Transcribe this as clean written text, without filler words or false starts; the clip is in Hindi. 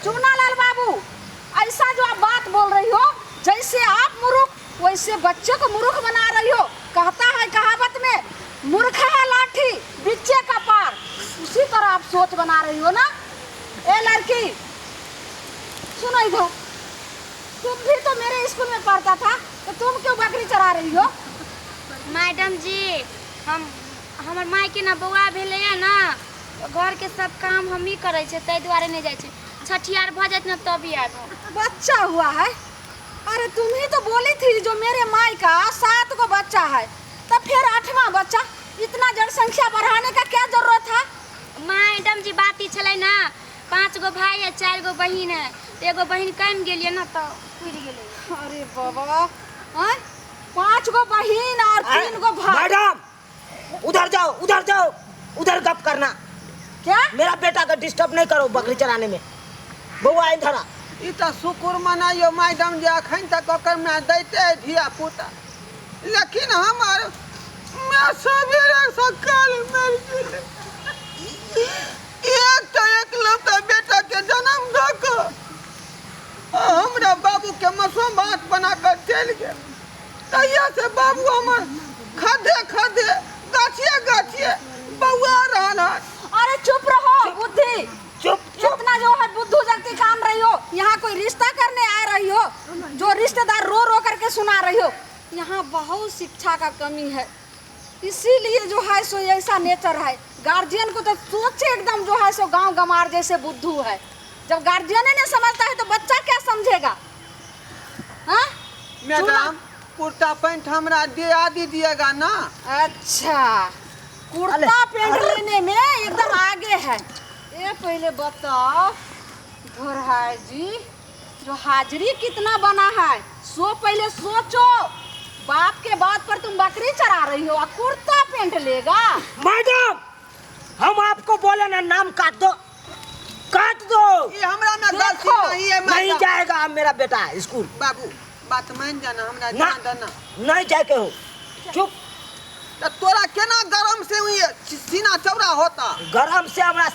चुनालाल बाबू, ऐसा जो आप बात बोल रही हो, जैसे आप मूर्ख वैसे बच्चे को मूर्ख बना रही हो। कहता है कहावत में, मूर्ख है लाठी बिच्चे का पार, उसी तरह आप सोच बना रही हो ना। ए लड़की सुनो इधर, तुम भी तो मेरे स्कूल में पढ़ता था, तो तुम क्यों बकरी चरा रही हो? मैडम जी, हमर माय के ना बौआ भेले है ना, तो घर के सब काम हम ही करे छे, तै दुआरे नहीं जाय छे। छठियार भ जात ना तभी आब। बच्चा हुआ है? अरे तुम ही तो बोली थी जो मेरे माई का 7 गो बच्चा है, तब फिर 8वां बच्चा, इतना जनसंख्या बढ़ाने का क्या जरूरत था? मैडम जी बात ही छलै ना, 5 गो भाई है, 4 गो बहिन है, एगो बहिन कम गेलिए ना तो पूरी गेले। अरे बाबा, हैं? 5 गो बहिन और 3 गो भाई। मैडम उधर जाओ, उधर जाओ, उधर गप करना। क्या? मेरा बेटा का डिस्टर्ब नहीं करो बकरी चराने में। बउआ इधर आ। ई तो शुक्र मनाइयो मैडम जी, अखन तक ओकर में दैते धिया पुता, लेकिन हमार मैं सवेरे सकाल मर गेल। एक तो एकलौता बेटा के जन्म दक हमरा बाबू के मसोमात बना कर चल गेल। तैया से बाबू हमर खदे खदे गाछिए गाछिए बउआ रहल है। अरे चुप रहो बुद्धि, चुप चुप। इतना जो है बुद्धू जगती काम रही हो। यहाँ कोई रिश्ता करने आ रही हो, जो रिश्तेदार रो रो करके सुना रही हो। यहाँ बहुत शिक्षा का कमी है, इसीलिए जो है सो ऐसा नेचर है। गार्जियन को तो सोचे एकदम जो है सो गांव गमार जैसे बुद्धू है। जब गार्जियन नहीं समझता है तो बच्चा क्या समझेगा? हाँ? मैडम कुर्ता पैंट हमरा दिया दीजिएगा ना। अच्छा, कुर्ता पैंट लेने में एकदम आगे है। ये पहले बताओ धोरहाय जी, जो हाजिरी कितना बना है सो पहले सोचो। बाप के बात पर तुम बकरी चरा रही हो और कुर्ता पैंट लेगा? मैडम हम आपको बोले ना, नाम काट दो, काट दो। ये हमरा में गलती देखो, नहीं है नहीं मैडम। जाएगा अब मेरा बेटा स्कूल। बाबू बात मान जाना, हमरा ना जान देना। नहीं जाके हो। चुप। तो तोरा केना गरम से हुई सीना चौड़ा होता? गरम से हमरा